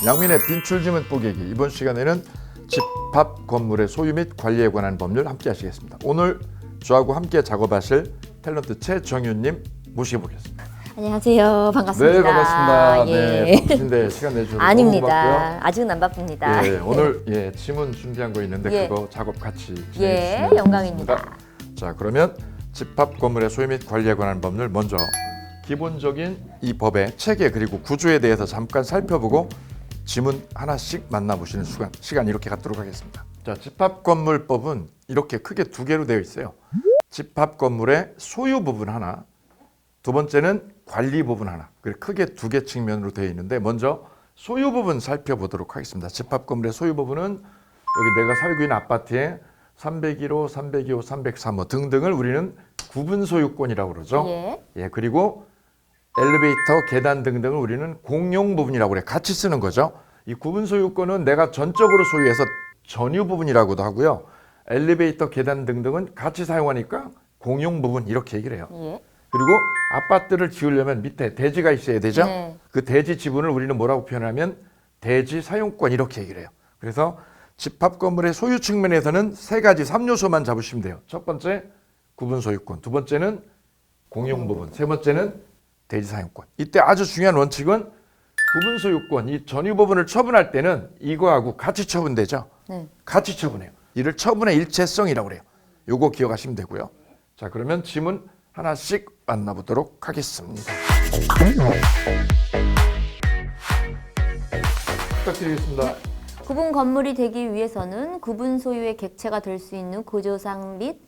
양민의 빈출지문 뽀개기. 이번 시간에는 집합 건물의 소유 및 관리에 관한 법률 함께 하시겠습니다. 오늘 저하고 함께 작업하실 탤런트 최정윤님 모셔보겠습니다. 안녕하세요. 반갑습니다. 네, 반갑습니다. 예. 네, 바쁘신데 시간 내주셔서 아닙니다. 너무 고맙고요. 아직은 안 바쁩니다. 예, 오늘 지문 준비한 거 있는데 예. 그거 작업 같이 예, 진행해 영광입니다. 주시겠습니다. 자, 그러면 집합 건물의 소유 및 관리에 관한 법률 먼저 기본적인 이 법의 체계 그리고 구조에 대해서 잠깐 살펴보고 지문 하나씩 만나보시는 시간 이렇게 갖도록 하겠습니다. 자, 집합건물법은 이렇게 크게 두 개로 되어 있어요. 집합건물의 소유 부분 하나, 두 번째는 관리 부분 하나. 그리고 크게 두 개 측면으로 되어 있는데 먼저 소유 부분 살펴보도록 하겠습니다. 집합건물의 소유 부분은 여기 내가 살고 있는 아파트에 301호, 302호, 303호 등등을 우리는 구분 소유권이라고 그러죠. 예. 그리고 엘리베이터, 계단 등등을 우리는 공용 부분이라고 그래. 같이 쓰는 거죠. 이 구분 소유권은 내가 전적으로 소유해서 전유 부분이라고도 하고요. 엘리베이터, 계단 등등은 같이 사용하니까 공용 부분 이렇게 얘기를 해요. 예. 그리고 아파트를 지으려면 밑에 대지가 있어야 되죠. 네. 그 대지 지분을 우리는 뭐라고 표현하면 대지 사용권 이렇게 얘기를 해요. 그래서 집합 건물의 소유 측면에서는 세 가지 3요소만 잡으시면 돼요. 첫 번째 구분 소유권, 두 번째는 공용 부분, 세 번째는 대지 사용권. 이때 아주 중요한 원칙은 구분 소유권, 이 전유 부분을 처분할 때는 이거하고 같이 처분되죠. 네. 같이 처분해요. 이를 처분의 일체성이라고 그래요. 요거 기억하시면 되고요. 자, 그러면 지문 하나씩 만나보도록 하겠습니다. 부탁드리겠습니다. 구분 건물이 되기 위해서는 구분 소유의 객체가 될 수 있는 구조상 및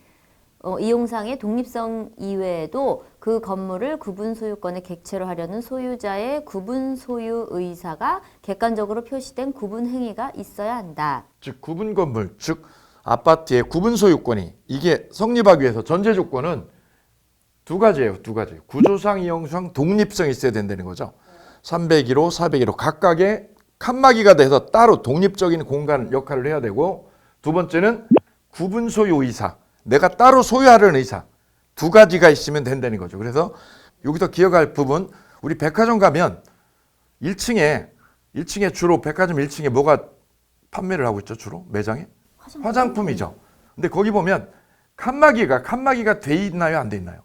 이용상의 독립성 이외에도 그 건물을 구분 소유권의 객체로 하려는 소유자의 구분 소유 의사가 객관적으로 표시된 구분 행위가 있어야 한다. 즉 구분 건물, 즉 아파트의 구분 소유권이 이게 성립하기 위해서 전제 조건은 두 가지예요. 두 가지. 구조상, 이용상 독립성이 있어야 된다는 거죠. 301호, 401호 각각의 칸막이가 돼서 따로 독립적인 공간 역할을 해야 되고, 두 번째는 구분 소유 의사. 내가 따로 소유하려는 의사. 두 가지가 있으면 된다는 거죠. 그래서 여기서 기억할 부분, 우리 백화점 가면 1층에 주로 백화점 1층에 뭐가 판매를 하고 있죠? 주로 매장에? 화장품이죠. 근데 거기 보면 칸막이가 돼 있나요? 안 돼 있나요?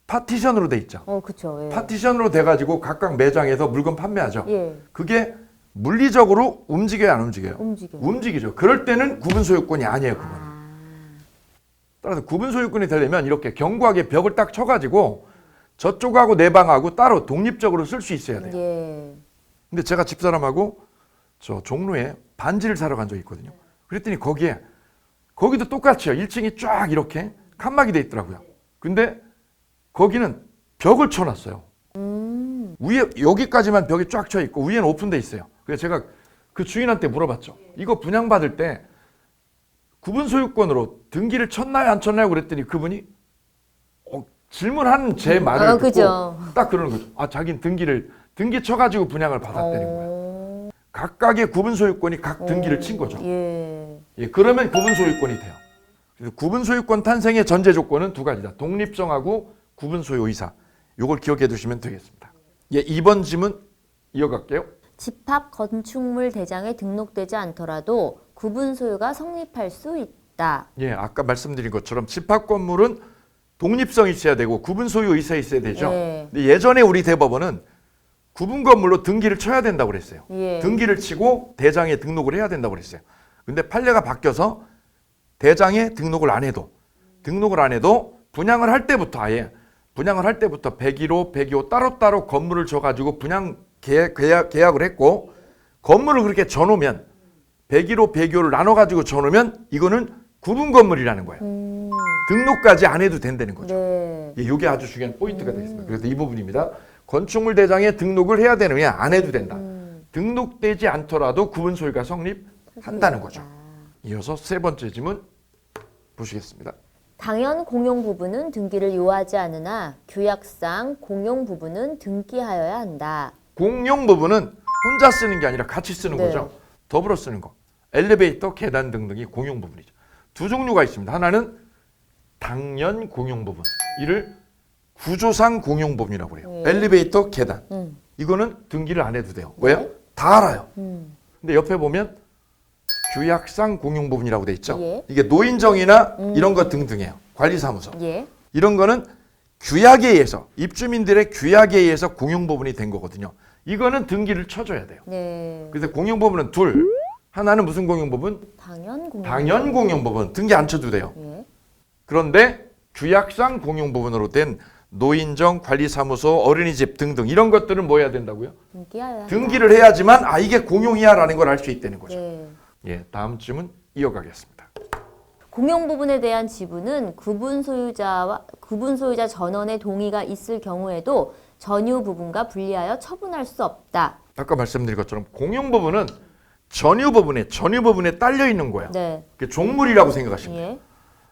파티션으로 돼 있죠. 그렇죠. 예. 파티션으로 돼가지고 각각 매장에서 물건 판매하죠. 예. 그게 물리적으로 움직여요, 안 움직여요? 움직여요. 그럴 때는 구분 소유권이 아니에요, 그건. 따라서 구분 소유권이 되려면 이렇게 견고하게 벽을 딱 쳐가지고 저쪽하고 내 방하고 따로 독립적으로 쓸 수 있어야 돼요. 예. 근데 제가 집사람하고 저 종로에 반지를 사러 간 적이 있거든요. 그랬더니 거기도 똑같이요. 1층이 쫙 이렇게 칸막이 돼 있더라고요. 근데 거기는 벽을 쳐놨어요. 위에 여기까지만 벽이 쫙 쳐 있고 위에는 오픈돼 있어요. 그래서 제가 그 주인한테 물어봤죠. 이거 분양받을 때 구분 소유권으로 등기를 쳤나요, 안 쳤나요? 그랬더니 그분이 질문하는 제 말을 듣고 그죠. 딱 그러는 거죠. 아, 자기는 등기 쳐가지고 분양을 받았다는 거예요. 각각의 구분 소유권이 각 등기를 친 거죠. 예. 그러면 구분 소유권이 돼요. 그래서 구분 소유권 탄생의 전제 조건은 두 가지다. 독립성하고 구분 소유 의사. 요걸 기억해 두시면 되겠습니다. 2번 지문 이어갈게요. 집합 건축물 대장에 등록되지 않더라도 구분 소유가 성립할 수 있다. 아까 말씀드린 것처럼 집합 건물은 독립성이 있어야 되고 구분 소유 의사 있어야 되죠. 예. 근데 예전에 우리 대법원은 구분 건물로 등기를 쳐야 된다고 그랬어요. 예. 등기를 치고 대장에 등록을 해야 된다고 그랬어요. 근데 판례가 바뀌어서 대장에 등록을 안 해도 분양을 할 때부터 101호, 102호 따로따로 건물을 줘가지고 분양 계약을 했고, 건물을 그렇게 줘놓으면 101호, 102호를 나눠가지고 줘놓으면 이거는 구분 건물이라는 거예요. 등록까지 안 해도 된다는 거죠. 네. 이게 아주 중요한 포인트가 되겠습니다. 그래서 이 부분입니다. 건축물 대장에 등록을 해야 되느냐, 안 해도 된다. 등록되지 않더라도 구분 소유가 성립한다는 거죠. 이어서 세 번째 질문 보시겠습니다. 당연 공용 부분은 등기를 요하지 않으나 규약상 공용 부분은 등기하여야 한다. 공용 부분은 혼자 쓰는 게 아니라 같이 쓰는 네. 거죠. 더불어 쓰는 거. 엘리베이터, 계단 등등이 공용 부분이죠. 두 종류가 있습니다. 하나는 당연 공용 부분. 이를 구조상 공용부분이라고 그래요. 예. 엘리베이터, 계단. 이거는 등기를 안 해도 돼요. 왜요? 다 알아요. 근데 옆에 보면 규약상 공용부분이라고 돼 있죠. 예. 이게 노인정이나 이런 거 등등해요. 관리사무소. 예. 이런 거는 규약에 의해서 입주민들의 규약에 의해서 공용부분이 된 거거든요. 이거는 등기를 쳐줘야 돼요. 네. 그래서 공용부분은 둘. 하나는 무슨 공용부분? 당연 공용부분. 등기 안 쳐도 돼요. 예. 그런데 규약상 공용부분으로 된 노인정, 관리사무소, 어린이집 등등 이런 것들은 뭐 해야 된다고요? 등기를 해야지만 아 이게 공용이야라는 걸 알 수 있다는 거죠. 네. 예, 다음 질문 이어가겠습니다. 공용 부분에 대한 지분은 구분 소유자 전원의 동의가 있을 경우에도 전유 부분과 분리하여 처분할 수 없다. 아까 말씀드린 것처럼 공용 부분은 전유 부분에 딸려 있는 거예요. 네. 그게 종물이라고 생각하시면 돼요. 예.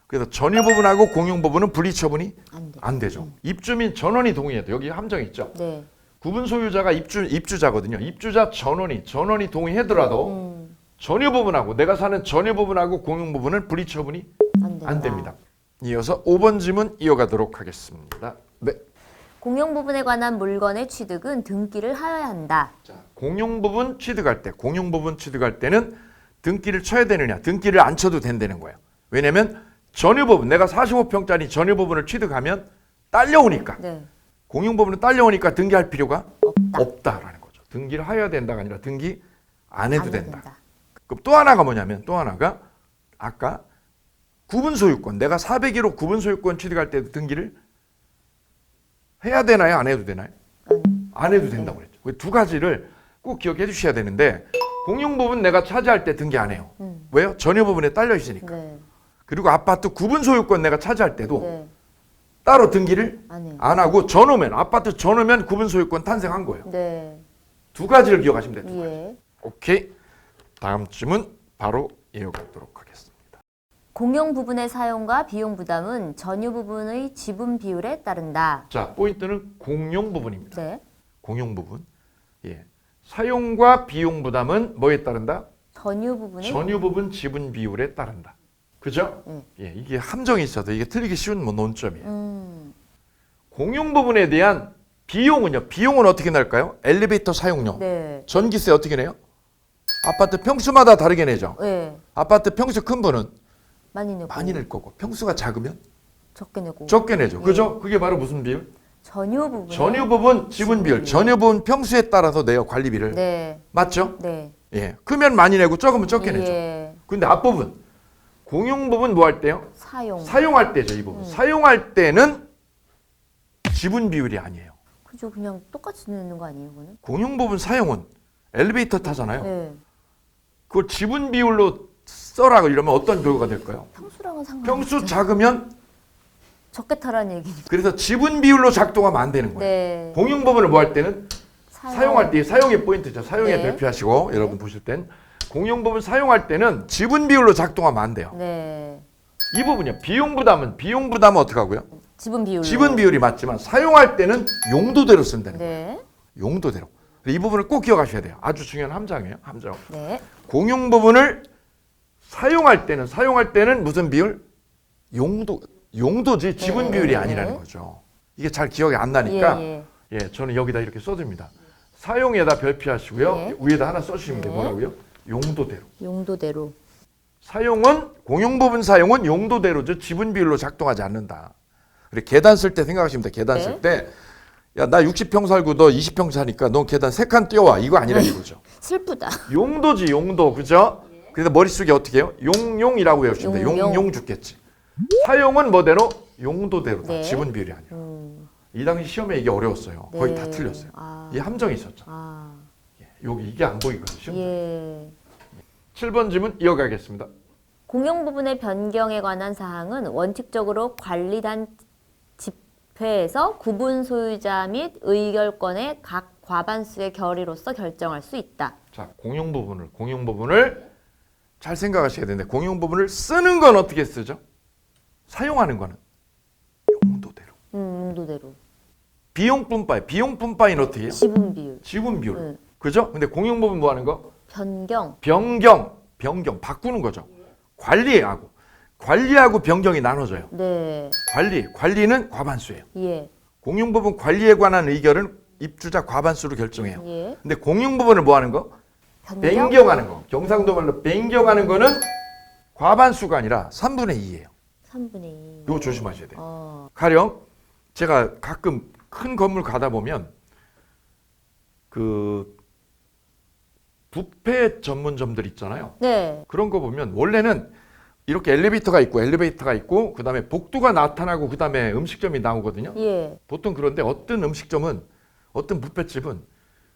그래서 전유 부분하고 공용 부분은 분리 처분이 안 돼. 안 되죠. 입주민 전원이 동의해야 돼요. 여기 함정이 있죠. 네. 구분 소유자가 입주자거든요. 입주자 전원이 동의하더라도 전유 부분하고 내가 사는 전유 부분하고 공용 부분은 분리 처분이 안 됩니다. 이어서 5번 질문 이어가도록 하겠습니다. 네. 공용 부분에 관한 물건의 취득은 등기를 하여야 한다. 자, 공용 부분 취득할 때는 등기를 쳐야 되느냐? 등기를 안 쳐도 된다는 거예요. 왜냐면 전유 부분 내가 45평짜리 전유 부분을 취득하면 딸려오니까. 네. 공용 부분은 딸려오니까 등기할 필요가 없다. 없다라는 거죠. 등기를 하여야 된다가 아니라 등기 안 해도 안 된다. 그럼 또 하나가 뭐냐면 아까 구분 소유권 내가 401호 구분 소유권 취득할 때도 등기를 해야 되나요? 안 해도 되나요? 안 해도 된다고 그랬죠. 그 두 가지를 꼭 기억해 주셔야 되는데 공용 부분 내가 차지할 때 등기 안 해요. 왜요? 전유 부분에 딸려 있으니까. 네. 그리고 아파트 구분 소유권 내가 차지할 때도 네. 따로 등기를 안 해요. 안 하고 전후면 아파트 전후면 구분 소유권 탄생한 거예요. 네. 두 가지를 기억하시면 돼요. 두 가지. 예. 오케이. 다음 질문 바로 이어가도록 하겠습니다. 공용 부분의 사용과 비용 부담은 전유 부분의 지분 비율에 따른다. 자, 포인트는 공용 부분입니다. 네. 공용 부분. 예. 사용과 비용 부담은 뭐에 따른다? 전유 부분 지분 비율에 따른다. 그죠? 예, 이게 함정이 있어서 이게 틀리기 쉬운 논점이에요. 공용 부분에 대한 비용은요. 비용은 어떻게 날까요? 엘리베이터 사용료. 네. 전기세 어떻게 내요? 아파트 평수마다 다르게 내죠. 네. 아파트 평수 큰 분은 많이 낼 거고 평수가 작으면 적게 내고. 적게 내죠. 그죠? 그게 바로 무슨 비율? 전유 부분. 전유 부분 지분 비율. 전유 부분 평수에 따라서 내요 관리비를. 네. 맞죠? 네. 예. 크면 많이 내고 적으면 적게 내죠. 예. 근데 앞부분 공용 부분 뭐 할 때요? 사용할 때죠, 이 부분. 사용할 때는 지분 비율이 아니에요. 그죠, 그냥 똑같이 내는 거 아니에요, 그거는? 공용 부분 사용은 엘리베이터 타잖아요. 네. 그걸 지분 비율로 써라고 이러면 어떤 결과가 될까요? 평수랑은 상관없죠. 평수 작으면 적게 타라는 얘기니까. 그래서 지분 비율로 작동하면 안 되는 거예요. 네. 공용 부분을 뭐 할 때는 사용할 때 사용의 포인트죠. 사용에 네. 별표하시고 여러분 보실 땐 공용 부분 사용할 때는 지분 비율로 작동하면 안 돼요. 네. 이 부분이요. 비용 부담은 어떻게 하고요? 지분 비율로. 지분 비율이 맞지만 사용할 때는 용도대로 쓴다는 거예요. 네. 용도대로. 이 부분을 꼭 기억하셔야 돼요. 아주 중요한 함정이에요. 함정. 네. 공용 부분을 사용할 때는 무슨 비율? 용도지 지분 네, 비율이 네, 아니라는 네. 거죠. 이게 잘 기억이 안 나니까 예. 예, 저는 여기다 이렇게 써줍니다. 사용에다 별표하시고요. 네. 위에다 하나 써주시면 돼요. 네. 뭐라고요? 용도대로. 용도대로. 공용 부분 사용은 용도대로죠. 지분 비율로 작동하지 않는다. 그리고 계단 쓸 때 생각하시면 돼요. 계단 네. 쓸 때 야, 나 60평 살고 너 20평 사니까 너 계단 3칸 띄워와. 이거 아니라 이거죠. 슬프다. 용도지, 용도. 그죠? 그래서 머릿속에 어떻게 해요? 용이라고 외우시면 돼요. 용 죽겠지. 사용은 뭐대로? 용도대로다. 네. 지분 비율이 아니라. 이 당시 시험에 이게 어려웠어요. 거의 다 네. 틀렸어요. 아. 이 함정이 있었죠. 아. 이게 안 보이거든요. 시험. 예. 7번 질문 이어가겠습니다. 공용 부분의 변경에 관한 사항은 원칙적으로 관리단 집회에서 구분 소유자 및 의결권의 각 과반수의 결의로서 결정할 수 있다. 자, 공용 부분을 잘 생각하셔야 되는데 공용 부분을 쓰는 건 어떻게 쓰죠? 사용하는 거는 용도대로. 용도대로. 비용분 바인 어떻게 해요? 지분 비율. 지분 비율. 그죠? 근데 공용 부분 뭐 하는 거? 변경 바꾸는 거죠. 관리하고 변경이 나눠져요. 네. 관리는 과반수예요. 예. 공용부분 관리에 관한 의결은 입주자 과반수로 결정해요. 예. 근데 공용부분을 뭐 하는 거? 변경? 변경하는 거. 경상도 말로 변경하는 거는 과반수가 아니라 3분의 2예요. 3분의 2. 이거 조심하셔야 돼요. 가령 제가 가끔 큰 건물 가다 보면 그 뷔페 전문점들 있잖아요. 네. 그런 거 보면 원래는 이렇게 엘리베이터가 있고 그다음에 복도가 나타나고 그다음에 음식점이 나오거든요. 예. 보통 그런데 어떤 음식점은 어떤 뷔페집은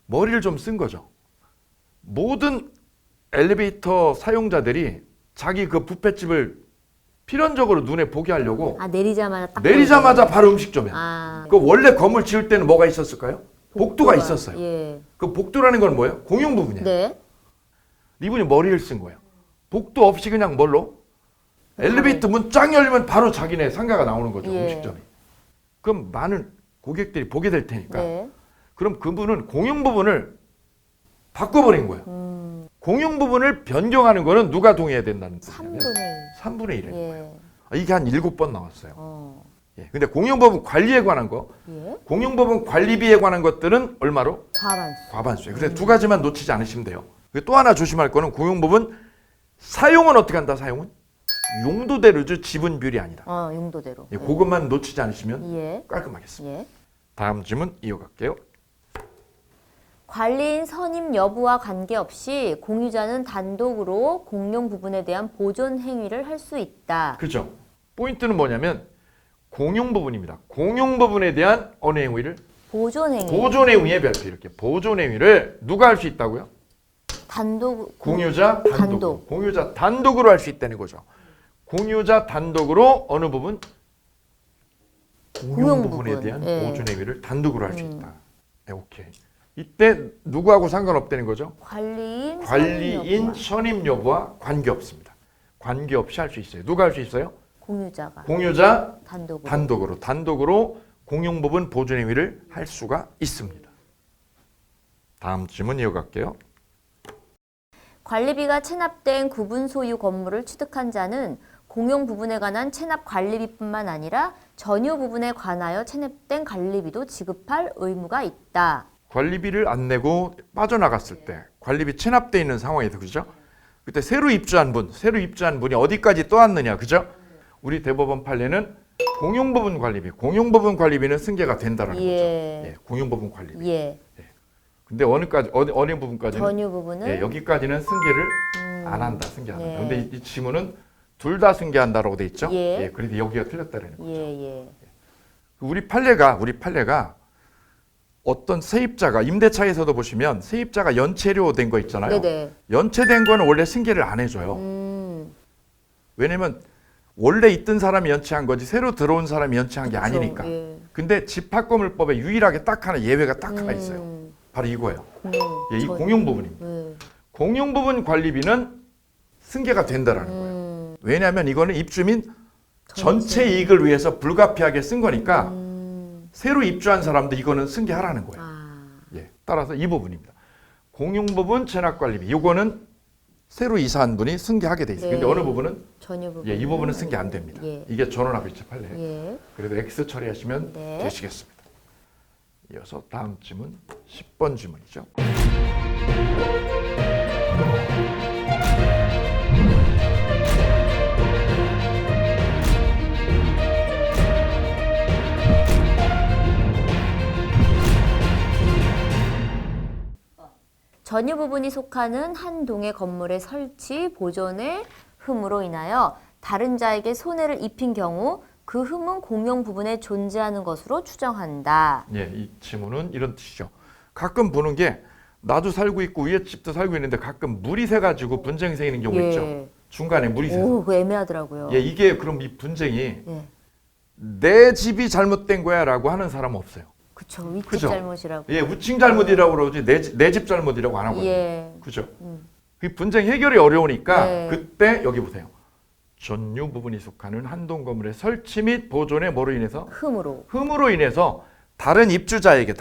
머리를 좀 쓴 거죠. 모든 엘리베이터 사용자들이 자기 그 뷔페집을 필연적으로 눈에 보게 하려고 아, 내리자마자 딱 내리자마자 바로 음식점이야. 아. 그 원래 건물 지을 때는 뭐가 있었을까요? 복도가 있었어요. 예. 그 복도라는 건 뭐예요? 공용 부분이에요. 네. 이분이 머리를 쓴 거예요. 복도 없이 그냥 뭘로? 엘리베이터 문 쫙 열리면 바로 자기네 상가가 나오는 거죠. 예. 음식점이. 그럼 많은 고객들이 보게 될 테니까. 네. 그럼 그분은 공용 부분을 바꿔버린 거예요. 공용 부분을 변경하는 거는 누가 동의해야 된다는 뜻이냐면 3분의 3분의 1이에요. 2. 예. 이게 한 7번 나왔어요. 예. 근데 공용 부분 관리에 관한 거, 예. 공용 부분 관리비에 관한 것들은 얼마로? 과반수. 과반수예요. 그래서 두 가지만 놓치지 않으시면 돼요. 또 하나 조심할 거는 공용 부분 사용은 어떻게 한다? 사용은 용도대로죠. 지분 비율이 아니다. 용도대로. 예, 그것만 놓치지 않으시면 예. 깔끔하겠습니다. 예. 다음 질문 이어갈게요. 관리인 선임 여부와 관계없이 공유자는 단독으로 공용 부분에 대한 보존 행위를 할 수 있다. 그렇죠. 포인트는 뭐냐면 공용 부분입니다. 공용 부분에 대한 어느 행위를? 보존 행위. 보존 행위에 별표 이렇게 보존 행위를 누가 할 수 있다고요? 단독. 공유자 단독. 공유자 단독으로 할 수 있다는 거죠. 공유자 단독으로 어느 부분? 공용 부분에 부분. 대한 예. 보존 행위를 단독으로 할 수 있다. 네, 오케이. 이때 누구하고 상관없다는 거죠? 관리인 관리인 선임 여부와 선임 여부와 관계없습니다. 관계없이 할 수 있어요. 누가 할 수 있어요? 공유자가 공유자 단독으로. 단독으로 공용 부분 보존 행위를 할 수가 있습니다. 다음 질문 이어갈게요. 관리비가 체납된 구분 소유 건물을 취득한 자는 공용 부분에 관한 체납 관리비뿐만 아니라 전유 부분에 관하여 체납된 관리비도 지급할 의무가 있다. 관리비를 안 내고 빠져나갔을 때 관리비 체납돼 있는 상황에서 그죠? 그때 새로 입주한 분이 어디까지 떠왔느냐 그죠? 우리 대법원 판례는 공용 부분 관리비는 승계가 된다라는 거죠. 예, 공용 부분 관리비. 예. 근데 어느 부분까지는 전유 부분은 예, 여기까지는 승계를 안 한다. 승계 안 한다. 예. 근데 이 지문은 둘 다 승계한다라고 돼 있죠? 예. 그래서 여기가 틀렸다라는 거죠. 예. 우리 판례가 어떤 세입자가 임대차에서도 보시면 세입자가 연체료 된 거 있잖아요. 네네. 연체된 거는 원래 승계를 안 해줘요. 왜냐면 원래 있던 사람이 연체한 거지 새로 들어온 사람이 연체한 게 그렇죠. 아니니까. 예. 근데 집합건물법에 유일하게 딱 하나 예외가 딱 하나 있어요. 바로 이거예요. 예, 이 공용 부분입니다. 공용 부분 관리비는 승계가 된다라는 거예요. 왜냐하면 이거는 입주민 전체 이익을 위해서 불가피하게 쓴 거니까 새로 입주한 사람도 이거는 승계하라는 거예요. 예, 따라서 이 부분입니다. 공용 부분 체납 관리비 이거는 새로 이사한 분이 승계하게 돼 있어요. 근데 어느 부분은 전유 부분. 예, 이 부분은 승계 안 됩니다. 예. 이게 전원합의체 판례. 예. 그래도 X 처리하시면 네. 되시겠습니다. 이어서 다음 질문 10번 질문이죠. 전유 부분이 속하는 한 동의 건물의 설치, 보존의 흠으로 인하여 다른 자에게 손해를 입힌 경우 그 흠은 공용 부분에 존재하는 것으로 추정한다. 예, 이 질문은 이런 뜻이죠. 가끔 보는 게 나도 살고 있고 위에 집도 살고 있는데 가끔 물이 새가지고 분쟁이 생기는 경우 예. 있죠. 중간에 물이 새서. 오, 그거 애매하더라고요. 예, 이게 그럼 이 분쟁이 예. 내 집이 잘못된 거야라고 하는 사람은 없어요. 그쵸. 위치 그죠? 잘못이라고. 예, 우칭 잘못이라고 그러지 내 집 잘못이라고 안 하거든요. 예. 그죠? 그 분쟁 해결이 어려우니까 네. 그때 여기 보세요. 전유 부분이 속하는 한동 건물의 설치 및 보존에 뭐로 인해서 흠으로 인해서 다른 입주자에게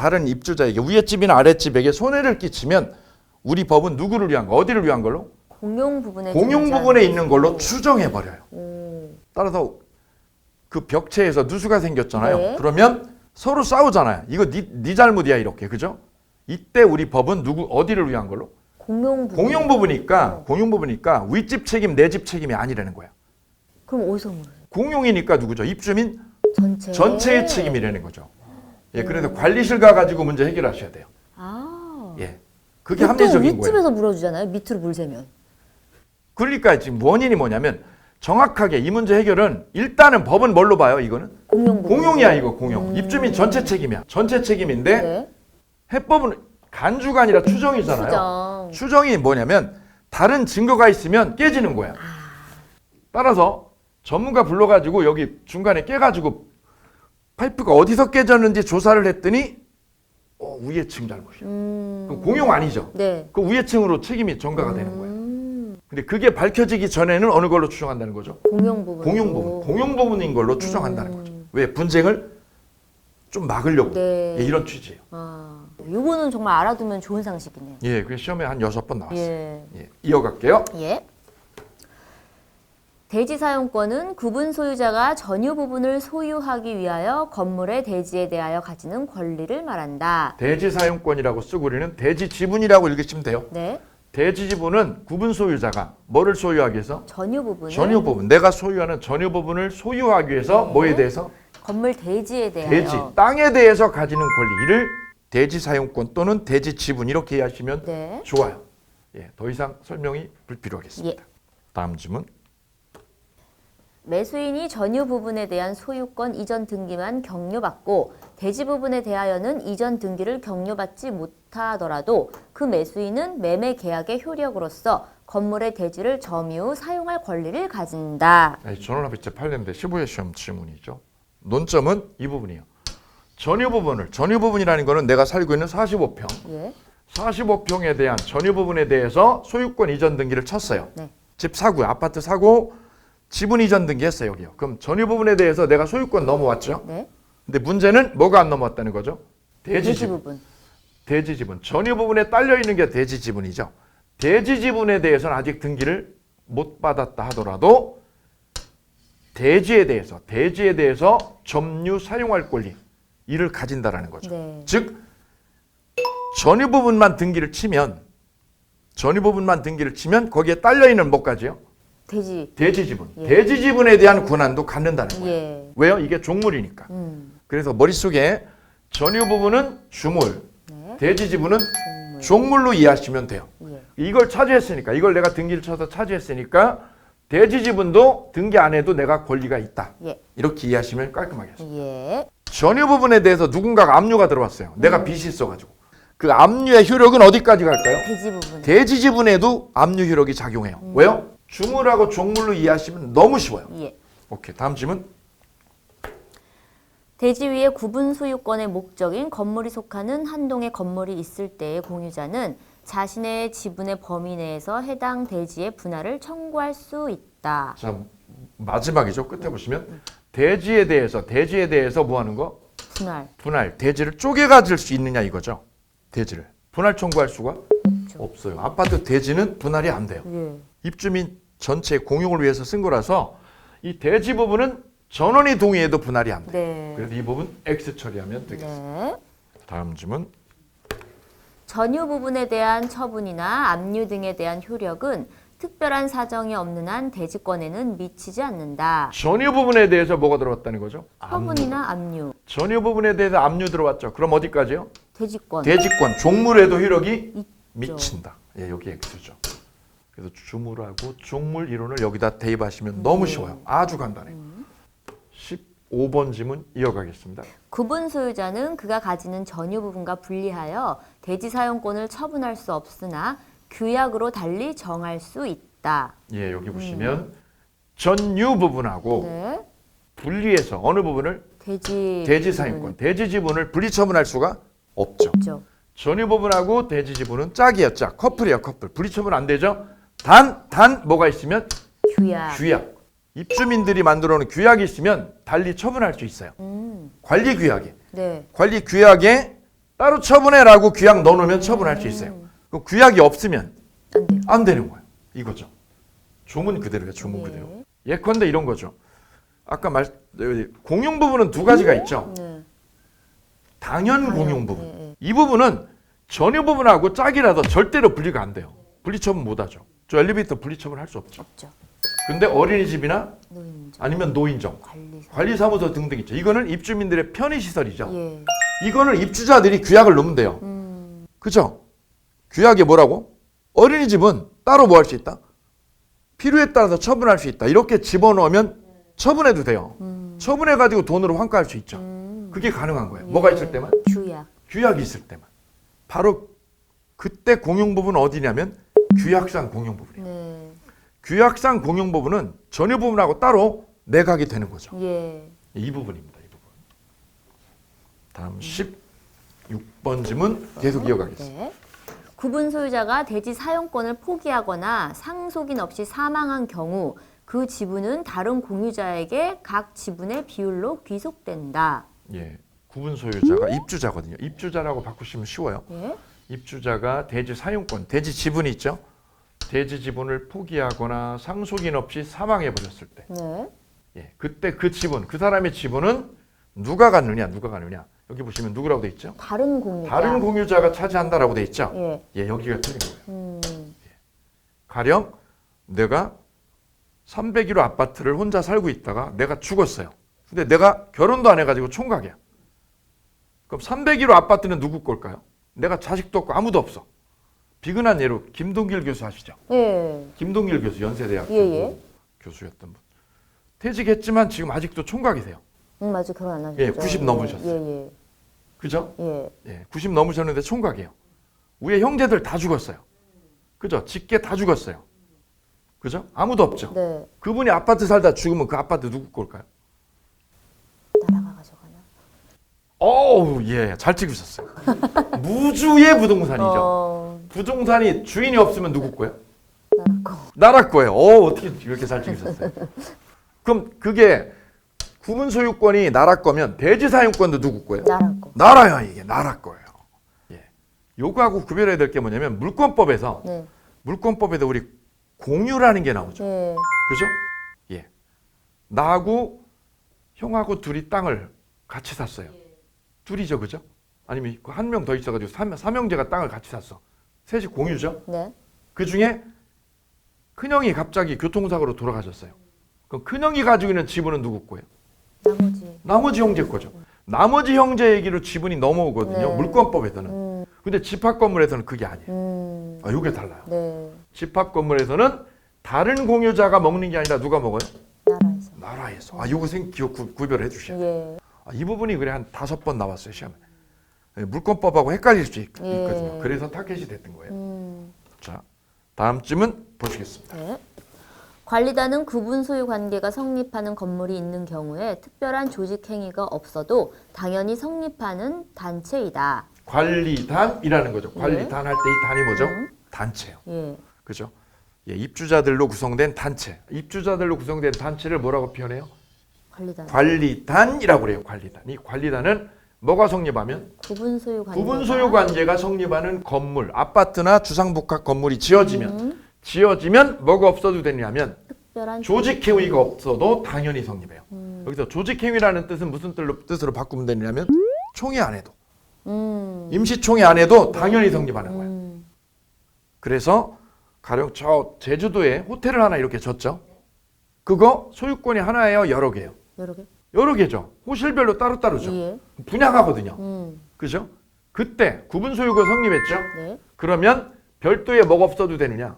위에 집이나 아래 집에게 손해를 끼치면 우리 법은 누구를 위한 거 어디를 위한 걸로? 공용 부분에 있는 걸로 추정해 버려요. 따라서 그 벽체에서 누수가 생겼잖아요. 네. 그러면 서로 싸우잖아요. 이거 네 잘못이야 이렇게. 그죠? 이때 우리 법은 어디를 위한 걸로? 공용부부니까 윗집 책임 내 집 책임이 아니라는 거야. 그럼 어디서 물어요? 공용이니까 누구죠? 입주민 전체의 책임이라는 거죠. 예, 그래서 관리실 가가지고 문제 해결하셔야 돼요. 아. 예, 그게 보통 합리적인 거예요. 윗집에서 물어주잖아요. 밑으로 물 세면. 그러니까 지금 원인이 뭐냐면 정확하게 이 문제 해결은 일단은 법은 뭘로 봐요? 이거는 공용이야 이거 공용. 입주민 전체 책임이야. 전체 책임인데 네. 해법은 간주가 아니라 추정이잖아요. 추정이 뭐냐면 다른 증거가 있으면 깨지는 거야. 따라서 전문가 불러가지고 여기 중간에 깨가지고 파이프가 어디서 깨졌는지 조사를 했더니 위에층 잘못이야. 그럼 공용 아니죠. 네. 그 위에층으로 책임이 전가가 되는 거야. 근데 그게 밝혀지기 전에는 어느 걸로 추정한다는 거죠? 공용 부분인 걸로 추정한다는 거죠. 왜? 분쟁을 좀 막으려고. 네. 예, 이런 취지예요. 요거는 정말 알아두면 좋은 상식이네요. 예, 그 시험에 한 6번 나왔어요. 예. 예, 이어갈게요. 예. 대지 사용권은 구분 소유자가 전유 부분을 소유하기 위하여 건물의 대지에 대하여 가지는 권리를 말한다. 대지 사용권이라고 쓰고 우리는 대지 지분이라고 읽으시면 돼요. 네. 대지 지분은 구분 소유자가 뭐를 소유하기 위해서? 전유 부분을. 전유 부분. 내가 소유하는 전유 부분을 소유하기 위해서 네. 뭐에 대해서? 건물 대지에 대하여. 대지, 땅에 대해서 가지는 권리를 대지 사용권 또는 대지 지분 이렇게 이해하시면 네. 좋아요. 예, 더 이상 설명이 불필요하겠습니다. 예. 다음 질문. 매수인이 전유 부분에 대한 소유권 이전 등기만 격려받고 대지 부분에 대하여는 이전 등기를 격려받지 못하더라도 그 매수인은 매매 계약의 효력으로서 건물의 대지를 점유 사용할 권리를 가진다. 전원합의 제8년대 15회 시험 질문이죠. 논점은 이 부분이에요. 전유 부분이라는 거는 내가 살고 있는 45평. 예. 45평에 대한 전유 부분에 대해서 소유권 이전 등기를 쳤어요. 네. 집 사고요. 아파트 사고 지분 이전 등기했어요, 여기요. 그럼 전유 부분에 대해서 내가 소유권 넘어왔죠? 네. 근데 문제는 뭐가 안 넘어왔다는 거죠? 대지 부분. 대지 지분. 전유 부분에 딸려 있는 게 대지 지분이죠. 대지 지분에 대해서는 아직 등기를 못 받았다 하더라도 대지에 대해서 점유 사용할 권리 이를 가진다라는 거죠. 네. 즉 전유 부분만 등기를 치면 거기에 딸려 있는 뭐까지요? 대지 지분. 예. 대지 지분에 대한 권한도 갖는다는 거예요. 예. 왜요? 이게 종물이니까. 그래서 머릿속에 전유 부분은 주물, 네. 대지 지분은 종물로 이해하시면 돼요. 예. 이걸 차지했으니까, 이걸 내가 등기를 쳐서 차지했으니까 대지 지분도 등기 안 해도 내가 권리가 있다. 예. 이렇게 이해하시면 깔끔하겠습니다. 예. 전유 부분에 대해서 누군가가 압류가 들어왔어요. 내가 빚이 있어가지고. 그 압류의 효력은 어디까지 갈까요? 대지 부분. 대지 지분에도 압류 효력이 작용해요. 왜요? 주물하고 종물로 이해하시면 너무 쉬워요. 예. 오케이, 다음 질문. 대지 위에 구분 소유권의 목적인 건물이 속하는 한 동의 건물이 있을 때의 공유자는 자신의 지분의 범위 내에서 해당 대지의 분할을 청구할 수 있다. 자, 마지막이죠. 끝에 보시면 대지에 대해서 뭐 하는 거? 분할. 대지를 쪼개 가질 수 있느냐 이거죠. 대지를. 분할 청구할 수가 없어요. 아파트 대지는 분할이 안 돼요. 예. 입주민 전체 공용을 위해서 쓴 거라서 이 대지 부분은 전원이 동의해도 분할이 안 돼요. 네. 그래서 이 부분 X 처리하면 되겠습니다. 네. 다음 질문. 전유 부분에 대한 처분이나 압류 등에 대한 효력은 특별한 사정이 없는 한 대지권에는 미치지 않는다. 전유 부분에 대해서 뭐가 들어왔다는 거죠? 처분이나 압류. 전유 부분에 대해서 압류 들어왔죠. 그럼 어디까지요? 대지권. 대지권, 종물에도 효력이 미친다. 예, 여기 X죠. 그래서 주물하고 종물 이론을 여기다 대입하시면 너무 쉬워요. 아주 간단해요. 15번 질문 이어가겠습니다. 구분 소유자는 그가 가지는 전유 부분과 분리하여 대지 사용권을 처분할 수 없으나 규약으로 달리 정할 수 있다. 예, 여기 보시면 전유 부분하고 네. 분리해서 어느 부분을? 대지 사용권, 대지 지분을 분리 처분할 수가 없죠. 전유 부분하고 대지 지분은 짝이에요, 짝. 커플이에요, 커플. 분리 처분 안 되죠? 단 뭐가 있으면? 규약. 입주민들이 만들어 놓은 규약이 있으면 달리 처분할 수 있어요. 관리 규약에. 네. 관리 규약에 따로 처분해라고 규약 넣어놓으면 처분할 수 있어요. 그 규약이 없으면 안 되는 거예요. 이거죠. 조문 그대로예요. 조문 그대로. 예컨대 이런 거죠. 아까 공용 부분은 두 가지가 있죠. 네. 당연 공용 부분. 이 부분은 전유 부분하고 짝이라도 절대로 분리가 안 돼요. 분리처분 못 하죠. 저 엘리베이터 분리처분 할 수 없죠. 없죠. 근데 어린이집이나 노인정, 아니면 노인정, 관리사무소 등등 있죠. 이거는 입주민들의 편의시설이죠. 예. 이거는 입주자들이 규약을 넣으면 돼요. 그죠? 규약이 뭐라고? 어린이집은 따로 뭐 할 수 있다? 필요에 따라서 처분할 수 있다. 이렇게 집어넣으면 처분해도 돼요. 처분해가지고 돈으로 환가할 수 있죠. 그게 가능한 거예요. 예. 뭐가 있을 때만? 규약. 규약이 있을 때만. 바로 그때 공용 부분은 어디냐면 규약상 공용 부분이에요. 네. 규약상 규약상 공용 부분은 전유 부분하고 따로 내각이 되는 거죠. 예. 이 부분입니다. 이 부분. 다음 16번 지문 계속 이어가겠습니다. 네. 구분 소유자가 대지 사용권을 포기하거나 상속인 없이 사망한 경우 그 지분은 다른 공유자에게 각 지분의 비율로 귀속된다. 예, 구분 소유자가 입주자거든요. 입주자라고 바꾸시면 쉬워요. 예. 입주자가 대지 사용권, 대지 지분이 있죠. 대지 지분을 포기하거나 상속인 없이 사망해 버렸을 때, 네. 예, 그때 그 지분, 그 사람의 지분은 누가 갖느냐, 누가 갖느냐. 여기 보시면 누구라고 돼 있죠? 다른 공유자. 다른 공유자가 차지한다라고 돼 있죠. 예. 예, 여기가 틀린 거예요. 가령 내가 301호 아파트를 혼자 살고 있다가 내가 죽었어요. 근데 내가 결혼도 안 해가지고 총각이야. 그럼 301호 아파트는 누구 걸까요? 내가 자식도 없고 아무도 없어. 비근한 예로 김동길 교수 아시죠? 예. 김동길 교수 연세대학교 예. 교수였던 분. 퇴직했지만 지금 아직도 총각이세요. 맞아. 결혼 안 하셨죠. 예, 90 넘으셨어요. 예. 그죠? 예. 예, 90 넘으셨는데 총각이에요. 위에 형제들 다 죽었어요. 그죠? 직계 다 죽었어요. 그죠? 아무도 없죠. 네. 그분이 아파트 살다 죽으면 그 아파트 누구 걸까요? 나라가 가져가나? 어우, 예, 잘 찍으셨어요. 무주의 부동산이죠. 부동산이 주인이 없으면 누구 거예요? 나라 거. 나라 거예요. 어떻게 이렇게 잘 찍으셨어요? 그럼 그게 구분 소유권이 나라 거면 대지 사용권도 누구 거예요? 나라 거. 나라야, 이게 나라 거예요. 예. 요거하고 구별해야 될 게 뭐냐면 물권법에서 네. 물권법에도 우리 공유라는 게 나오죠. 예. 그죠? 예. 나하고 형하고 둘이 땅을 같이 샀어요. 둘이죠, 그죠? 아니면 한 명 더 있어가지고 삼형제가 땅을 같이 샀어. 셋이 공유죠. 네. 그 중에 큰형이 갑자기 교통사고로 돌아가셨어요. 그럼 큰형이 가지고 있는 지분은 누구 거예요? 나머지 형제 거죠. 나머지 형제 얘기로 지분이 넘어오거든요. 네. 물권법에서는. 근데 집합 건물에서는 그게 아니에요. 아, 요게 달라요. 네. 집합 건물에서는 다른 공유자가 먹는 게 아니라 누가 먹어요? 나라에서. 나라에서. 아, 요거 기억 구별해 주셔야 돼요. 예. 아, 이 부분이 그래 한 5번 나왔어요, 시험에. 예, 물권법하고 헷갈릴 수 있거든요. 예. 그래서 타켓이 됐던 거예요. 자, 다음 질문 보시겠습니다. 네. 관리단은 구분 소유 관계가 성립하는 건물이 있는 경우에 특별한 조직 행위가 없어도 당연히 성립하는 단체이다. 관리단이라는 거죠. 관리단 할 때 이 단이 뭐죠? 단체요. 예. 그죠? 예, 입주자들로 구성된 단체. 입주자들로 구성된 단체를 뭐라고 표현해요? 관리단. 관리단이라고 그래요. 관리단. 이 관리단은 뭐가 성립하면? 구분 소유 관계. 구분 소유 관계가 성립하는 건물, 아파트나 주상복합 건물이 지어지면 뭐가 없어도 되냐면 특별한 조직 행위가 없어도 당연히 성립해요. 여기서 조직 행위라는 뜻은 무슨 뜻으로 바꾸면 되냐면 총회 안 해도 임시총회 안 해도 당연히 성립하는 거예요. 그래서 가령 저 제주도에 호텔을 하나 이렇게 졌죠. 그거 소유권이 하나예요, 여러 개예요? 여러 개. 여러 개죠. 호실별로 따로따로죠. 예. 분양하거든요. 그죠? 그때 구분 소유가 성립했죠. 네. 그러면 별도의 뭐가 없어도 되느냐?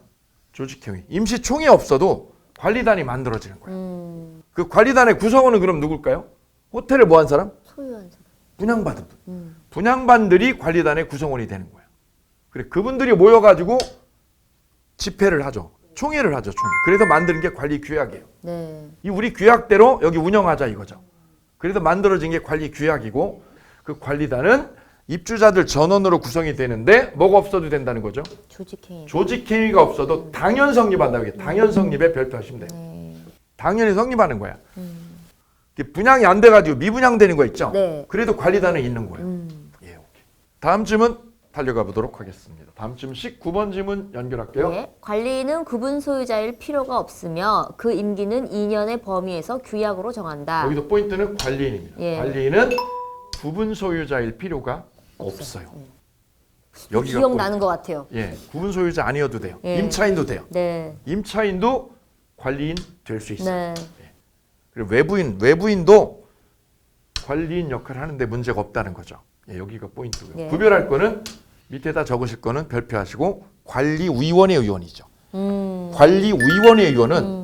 조직행위. 임시총회 없어도 관리단이 만들어지는 거예요. 그 관리단의 구성원은 그럼 누굴까요? 호텔을 뭐 한 사람? 소유한 사람. 분양받은 분. 분양반들이 관리단의 구성원이 되는 거예요. 그래, 그분들이 모여가지고 집회를 하죠. 총회를 하죠, 총회. 그래서 만드는 게 관리 규약이에요. 네. 이 우리 규약대로 여기 운영하자 이거죠. 그래서 만들어진 게 관리 규약이고 그 관리단은 입주자들 전원으로 구성이 되는데 뭐가 없어도 된다는 거죠. 조직행위. 조직행위가 없어도 당연 성립한다고 해요. 당연 성립에 별도하시면 돼요. 네. 당연히 성립하는 거야. 분양이 안 돼가지고 미분양되는 거 있죠. 네. 그래도 관리단은 있는 거예요. 예, 오케이. 다음 질문 달려가 보도록 하겠습니다. 다음 질문 19번 질문 연결할게요. 네. 관리인은 구분 소유자일 필요가 없으며 그 임기는 2년의 범위에서 규약으로 정한다. 여기서 포인트는 관리인입니다. 예. 관리인은 구분 소유자일 필요가 없어요. 여기가 기억나는 것 같아요. 예, 구분 소유자 아니어도 돼요. 예. 임차인도 돼요. 네. 임차인도 관리인 될 수 있어요. 네. 그리고 외부인도 관리인 역할을 하는데 문제가 없다는 거죠. 예, 여기가 포인트고요. 예. 구별할 거는 밑에다 적으실 거는 별표하시고 관리위원회 의원이죠. 관리위원회 의원은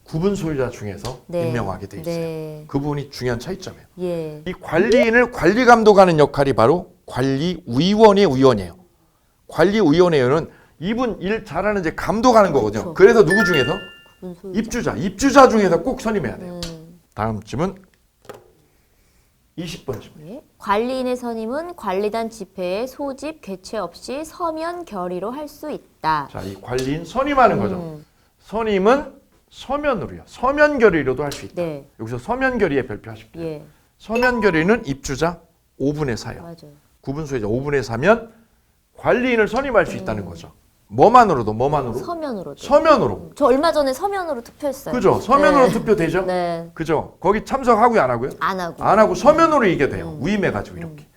구분 소유자 중에서 네. 임명하게 돼 있어요. 네. 그 부분이 중요한 차이점이에요. 예. 이 관리인을 관리 감독하는 역할이 바로 관리위원회 의원이에요. 관리위원회는 이분 일 잘하는 이제 감독하는 거거든요. 그렇죠. 그래서 누구 중에서 구분 소유자. 입주자 중에서 꼭 선임해야 돼요. 다음 질문 20번 질문. 예. 관리인의 선임은 관리단 집회에 소집 개최 없이 서면 결의로 할 수 있다. 자, 이 관리인 선임하는 거죠. 선임은 서면으로요. 서면 결의로도 할 수 있다. 네. 여기서 서면 결의에 별표하실게요. 예. 서면 결의는 입주자 5분의 4요. 맞아요. 구분 소유자 5분의 4면 관리인을 선임할 수 있다는 거죠. 뭐만으로도 서면으로도. 서면으로. 저 얼마 전에 서면으로 투표했어요. 그죠? 서면으로 네. 투표되죠? 네. 그죠? 거기 참석하고요, 안 하고요? 안 하고. 안 하고 서면으로 이게 돼요. 위임해가지고 이렇게.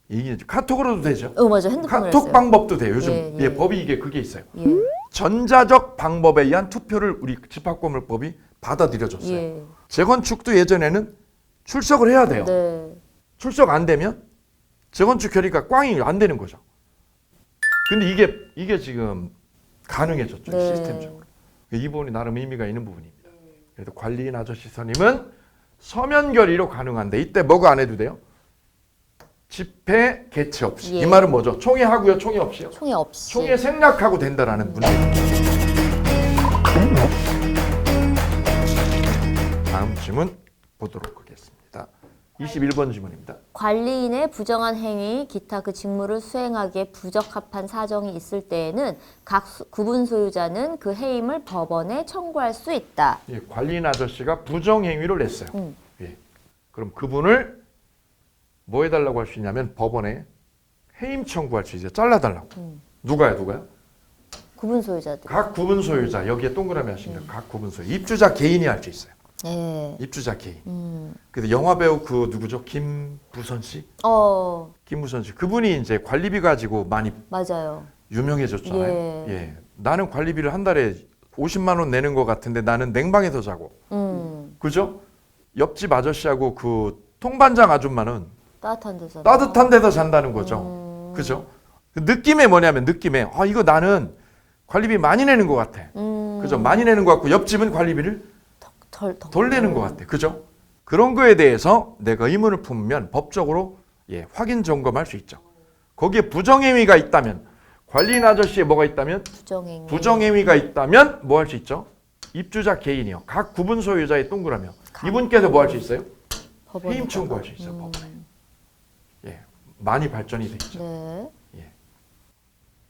이게 카톡으로도 되죠. 맞아. 핸드폰으로 카톡 했어요. 방법도 돼요. 요즘 예, 예, 법이 이게 그게 있어요. 예. 전자적 방법에 의한 투표를 우리 집합건물법이 받아들여줬어요. 예. 재건축도 예전에는 출석을 해야 돼요. 네. 출석 안 되면 재건축 결의가 꽝이 안 되는 거죠. 근데 이게 지금 가능해졌죠. 네. 시스템적으로. 이 부분이 나름 의미가 있는 부분입니다. 그래서 관리인 아저씨 선임은 서면 결의로 가능한데 이때 뭐가 안 해도 돼요? 집회 개최 없이. 예. 이 말은 뭐죠? 총회 하고요, 총회 없이요? 총회 없이. 총회 생략하고 된다라는 문제입니다. 다음 질문 보도록 하겠습니다. 21번 질문입니다. 관리인의 부정한 행위, 기타 그 직무를 수행하기에 부적합한 사정이 있을 때에는 각 구분 소유자는 그 해임을 법원에 청구할 수 있다. 예, 관리인 아저씨가 부정행위를 냈어요. 예. 그럼 그분을 뭐 해달라고 할 수 있냐면 법원에 해임 청구할 수 있어요. 잘라달라고. 누가요? 구분 소유자들. 각 구분 소유자. 여기에 동그라미 하시면 돼요. 각 구분 소유. 입주자 개인이 할 수 있어요. 네. 입주자 개인. 그래서 영화배우 그 누구죠? 김부선 씨? 김부선 씨. 그분이 이제 관리비 가지고 많이 맞아요. 유명해졌잖아요. 예. 예. 나는 관리비를 한 달에 50만 원 내는 것 같은데 나는 냉방에서 자고. 그죠? 옆집 아저씨하고 그 통반장 아줌마는 따뜻한 데서 잔다는 거죠. 그죠? 그 느낌에 뭐냐면 느낌에 이거 나는 관리비 많이 내는 것 같아. 그죠? 많이 내는 것 같고 옆집은 관리비를 덜 내는 것 같아. 그죠? 그런 거에 대해서 내가 의문을 품으면 법적으로 예, 확인 점검할 수 있죠. 거기에 부정행위가 있다면 관리인 아저씨에 뭐가 있다면 부정행위가 있다면 뭐 할 수 있죠? 입주자 개인이요. 각 구분 소유자의 동그라며 이분께서 뭐 할 수 있어요? 해임 청구할 수 있어요. 법원에. 예, 많이 발전이 돼 있죠. 네. 예.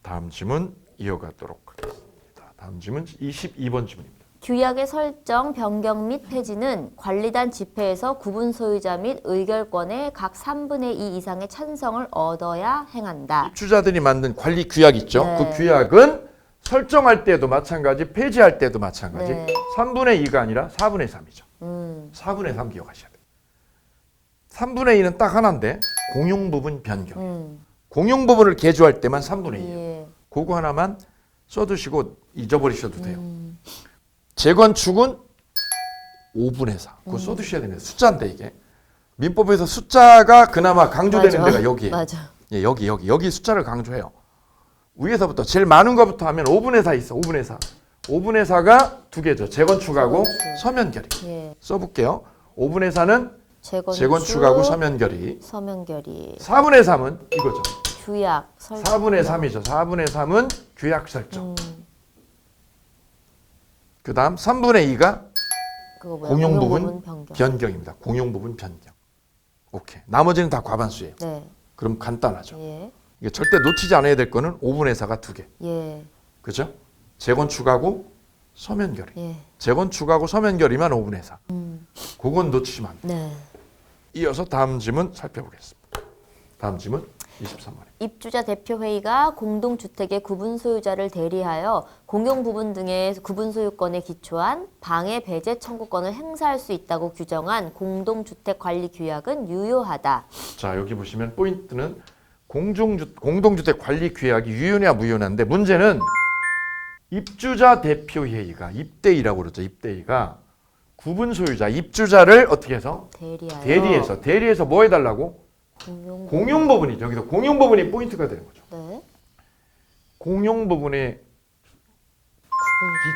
다음 질문 이어가도록 하겠습니다. 다음 질문 22번 질문입니다. 규약의 설정, 변경 및 폐지는 관리단 집회에서 구분 소유자 및 의결권의 각 3분의 2 이상의 찬성을 얻어야 행한다. 입주자들이 만든 관리 규약 있죠. 네. 그 규약은 설정할 때도 마찬가지, 폐지할 때도 마찬가지. 네. 3분의 2가 아니라 4분의 3이죠. 4분의 3 기억하셔야 돼요. 3분의 2는 딱 하나인데 공용 부분 변경. 공용 부분을 개조할 때만 3분의 2예요. 예. 그거 하나만 써두시고 잊어버리셔도 돼요. 재건축은 5분의 4. 그거 써두셔야 되는 숫자인데 이게. 민법에서 숫자가 그나마 강조되는 맞아. 데가 여기예요. 맞아. 예, 여기 숫자를 강조해요. 위에서부터 제일 많은 것부터 하면 5분의 4 있어. 5분의 4. 5분의 4가 두 개죠. 재건축하고 재건축. 서면결의. 예. 써볼게요. 5분의 4는 재건축하고 서면결의. 4분의 3은 이거죠. 규약 설정. 4분의 3이죠. 4분의 3은 규약 설정. 그 다음 3분의 2가 공용 부분 변경입니다. 공용 부분 변경. 오케이. 나머지는 다 과반수예요. 네. 그럼 간단하죠. 예. 이게 절대 놓치지 않아야 될 거는 5분의 4가 두 개. 예. 그죠? 재건축하고 서면결의. 예. 재건축하고 서면결의만 5분의 4. 그건 놓치시면 안 돼요. 네. 이어서 다음 질문 살펴보겠습니다. 다음 질문. 23번에. 입주자 대표회의가 공동주택의 구분 소유자를 대리하여 공용부분 등의 구분 소유권에 기초한 방해 배제 청구권을 행사할 수 있다고 규정한 공동주택 관리 규약은 유효하다. 자, 여기 보시면 포인트는 공동주택 관리 규약이 유효냐 무효냐인데 문제는 입주자 대표회의가 입대의라고 그러죠. 입대의가 구분 소유자 입주자를 어떻게 해서 대리해서 뭐 해달라고? 공용부분이죠. 여기서 공용부분이 포인트가 되는 거죠. 네. 공용부분에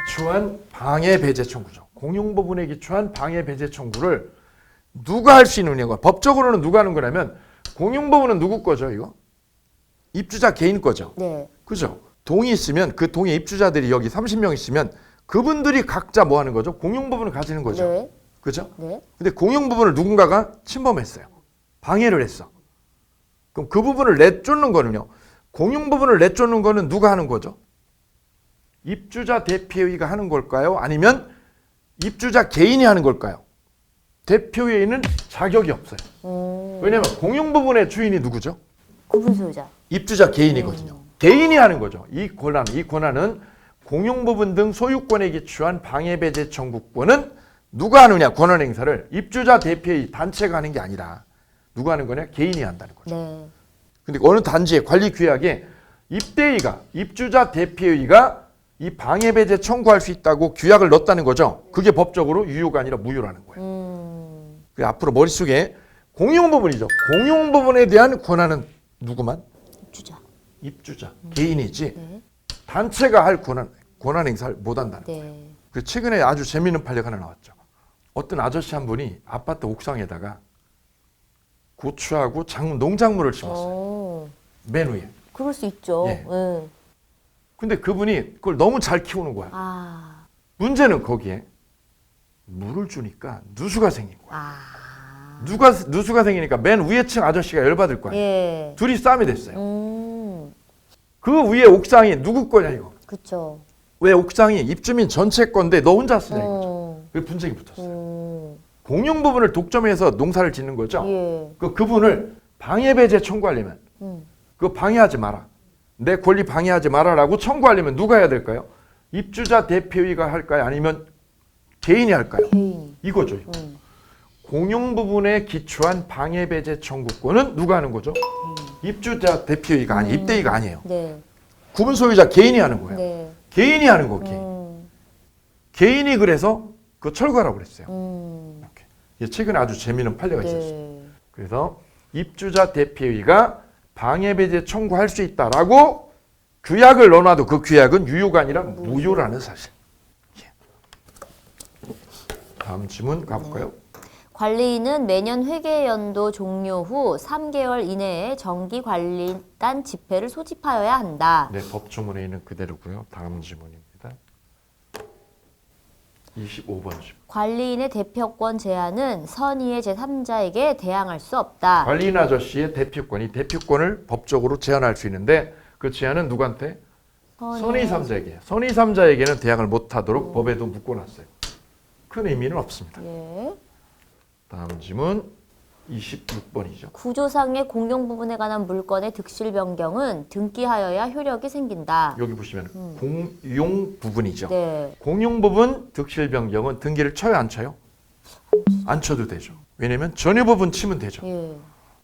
기초한 방해 배제 청구죠. 공용부분에 기초한 방해 배제 청구를 누가 할 수 있느냐고. 법적으로는 누가 하는 거냐면 공용부분은 누구 거죠, 이거? 입주자 개인 거죠. 네. 그죠? 동이 있으면 그 동의 입주자들이 여기 30명 있으면 그분들이 각자 뭐 하는 거죠? 공용부분을 가지는 거죠. 네. 그죠? 네. 근데 공용부분을 누군가가 침범했어요. 방해를 했어. 그럼 그 부분을 내쫓는 거는요. 공용부분을 내쫓는 거는 누가 하는 거죠? 입주자 대표회의가 하는 걸까요? 아니면 입주자 개인이 하는 걸까요? 대표회의는 자격이 없어요. 왜냐하면 공용부분의 주인이 누구죠? 구분 소유자. 입주자 개인이거든요. 개인이 하는 거죠. 이 권한은 공용부분 등 소유권에 기초한 방해배제 청구권은 누가 하느냐? 권한 행사를 입주자 대표회의 단체가 하는 게 아니라 누가 하는 거냐? 개인이 한다는 거죠. 네. 근데 어느 단지의 관리 규약에 입대의가 입주자 대표회의가 이 방해배제 청구할 수 있다고 규약을 넣었다는 거죠. 그게 법적으로 유효가 아니라 무효라는 거예요. 그래서 앞으로 머릿속에 공용부분이죠. 공용부분에 대한 권한은 누구만? 입주자. 개인이지. 네. 단체가 할 권한 행사를 못 한다는 거예요. 네. 그 최근에 아주 재미있는 판례가 하나 나왔죠. 어떤 아저씨 한 분이 아파트 옥상에다가 고추하고 농작물을 심었어요. 맨 위에. 그럴 수 있죠. 예. 네. 근데 그분이 그걸 너무 잘 키우는 거야. 아. 문제는 거기에 물을 주니까 누수가 생긴 거야. 아. 누수가 생기니까 맨 위에 층 아저씨가 열받을 거야. 예. 둘이 싸움이 됐어요. 그 위에 옥상이 누구 거냐 이거. 그렇죠. 왜 옥상이 입주민 전체 건데 너 혼자 쓰냐 이거죠. 그 분쟁이 붙었어요. 공용 부분을 독점해서 농사를 짓는 거죠. 예. 그분을 방해배제 청구하려면 그거 방해하지 마라. 내 권리 방해하지 마라라고 청구하려면 누가 해야 될까요? 입주자 대표회의가 할까요? 아니면 개인이 할까요? 개인이. 이거죠. 이거. 공용 부분에 기초한 방해배제 청구권은 누가 하는 거죠? 입주자 대표회의가 아니 입대의가 아니에요. 네. 구분 소유자 개인이 하는 거예요. 네. 개인이 하는 거 개인이 그래서 그거 철거하라고 그랬어요. 이렇게. 최근에 아주 재미있는 판례가 있었어요. 네. 그래서 입주자 대표회의가 방해배제 청구할 수 있다라고 규약을 넣어놔도 그 규약은 유효가 아니라 무효라는 사실. 다음 질문 가볼까요? 관리인은 매년 회계연도 종료 후 3개월 이내에 정기관리단 집회를 소집하여야 한다. 네, 법조문에 있는 그대로고요. 다음 질문입니다. 25번 질문. 관리인의 대표권 제한은 선의의 제3자에게 대항할 수 없다. 관리인 아저씨의 대표권을 법적으로 제한할 수 있는데 그 제한은 누구한테? 선의 3자에게. 선의 3자에게는 대항을 못하도록 법에도 묶어놨어요. 큰 의미는 없습니다. 예. 다음 질문 26번이죠. 구조상의 공용 부분에 관한 물건의 득실 변경은 등기하여야 효력이 생긴다. 여기 보시면 공용 부분이죠. 네. 공용 부분 득실 변경은 등기를 쳐요, 안 쳐요? 안 쳐도 되죠. 왜냐면 전유 부분 치면 되죠. 예.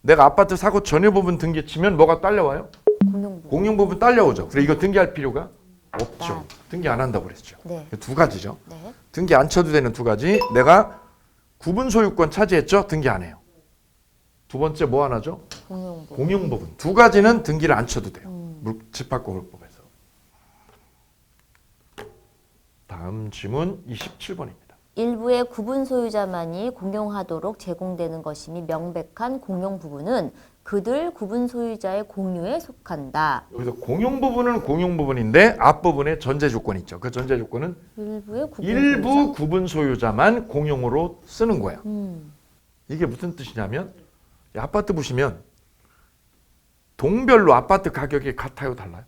내가 아파트 사고 전유 부분 등기 치면 뭐가 딸려와요? 공용 부분. 공용 부분 딸려오죠. 그래 이거 등기할 필요가 없죠. 없다. 등기 안 한다고 그랬죠. 네. 두 가지죠. 네. 등기 안 쳐도 되는 두 가지. 내가 구분 소유권 차지했죠? 등기 안 해요. 두 번째 뭐 하나죠? 공용 부분. 공용 부분. 두 가지는 등기를 안 쳐도 돼요. 집합공물법에서. 다음 질문 27번입니다. 일부의 구분 소유자만이 공용하도록 제공되는 것임이 명백한 공용 부분은 그들 구분 소유자의 공유에 속한다. 여기서 공용 부분은 공용 부분인데 앞부분에 전제 조건이 있죠. 그 전제 조건은 일부의 구분 일부 소유자? 구분 소유자만 공용으로 쓰는 거예요. 이게 무슨 뜻이냐면 이 아파트 보시면 동별로 아파트 가격이 같아요, 달라요?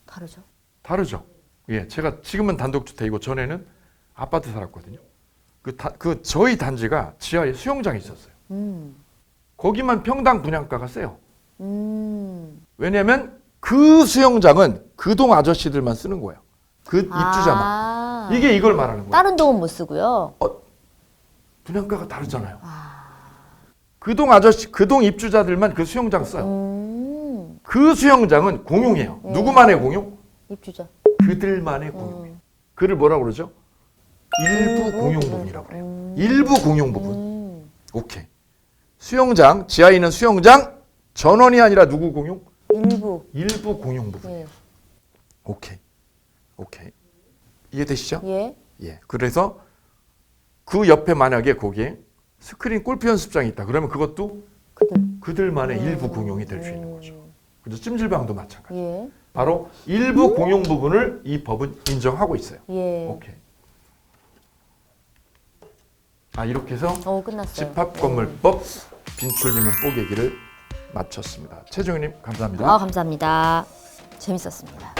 다르죠. 다르죠. 예, 제가 지금은 단독주택이고 전에는 아파트 살았거든요. 저희 단지가 지하에 수영장이 있었어요. 거기만 평당 분양가가 세요. 왜냐하면 그 수영장은 그 동 아저씨들만 쓰는 거예요. 그 입주자만. 아. 이게 이걸 말하는 거예요. 다른 동은 못 쓰고요. 분양가가 다르잖아요. 그 동 아저씨, 그 동 입주자들만 그 수영장 써요. 그 수영장은 공용이에요. 누구만의 공용? 입주자. 그들만의 공용이에요. 그를 뭐라고 그러죠? 일부 공용 부분이라고 그래요. 일부 공용 부분. 오케이. 수영장, 지하에 있는 수영장 전원이 아니라 누구 공용? 일부. 일부 공용 부분. 예. 오케이. 오케이. 이해되시죠? 예. 예. 그래서 그 옆에 만약에 거기에 스크린 골프 연습장이 있다. 그러면 그것도 그들만의 일부 공용이 될 수 있는 거죠. 그래서 찜질방도 마찬가지. 예. 바로 일부 공용 부분을 이 법은 인정하고 있어요. 예. 오케이. 이렇게 해서 끝났어요. 집합건물법 빈출림은 뽀개기를 마쳤습니다. 최종희님 감사합니다. 감사합니다. 재밌었습니다.